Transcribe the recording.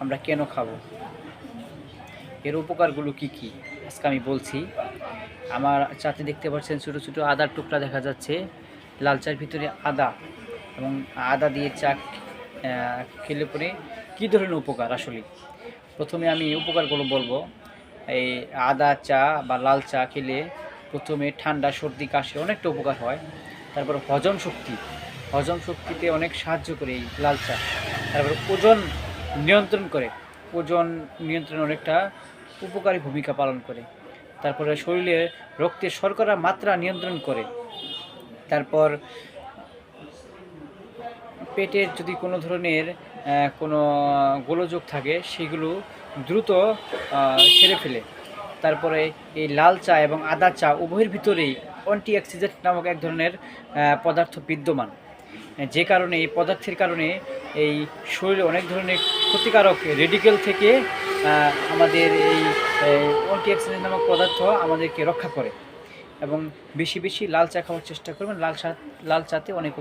আমরা কেন খাবো, এর উপকারগুলো কি কি আজকে আমি বলছি। আমার চাতে দেখতে পাচ্ছেন ছোটো ছোটো আদার টুকরা দেখা যাচ্ছে। লাল চার ভিতরে আদা এবং আদা দিয়ে চা খেলে পরে কী ধরনের উপকার আসলে। প্রথমে আমি উপকারগুলো বলবো। এই আদা চা বা লাল চা খেলে প্রথমে ঠান্ডা সর্দি কাশি অনেকটা উপকার হয়। তারপর হজম শক্তিতে অনেক সাহায্য করে এই লাল চা। তারপর ওজন নিয়ন্ত্রণ করে, ওজন নিয়ন্ত্রণে অনেকটা উপকারী ভূমিকা পালন করে। তারপরে শরীরে রক্তের শর্করা মাত্রা নিয়ন্ত্রণ করে। তারপর পেটের যদি কোনো ধরনের কোনো গোলযোগ থাকে সেগুলো দ্রুত সেরে ফেলে। তারপরে এই লাল চা এবং আদা চা উভয়ের ভিতরেই অ্যান্টিঅক্সিডেন্ট নামক এক ধরনের পদার্থ বিদ্যমান, যে কারণে এই পদার্থের কারণে এই শরীরে অনেক ধরনের ক্ষতিকারক রেডিকেল থেকে আমাদের এই অ্যান্টিঅক্সিডেন্ট নামক পদার্থ আমাদেরকে রক্ষা করে। এবং বেশি বেশি লাল চা খাওয়ার চেষ্টা করবেন। লাল চাতে অনেক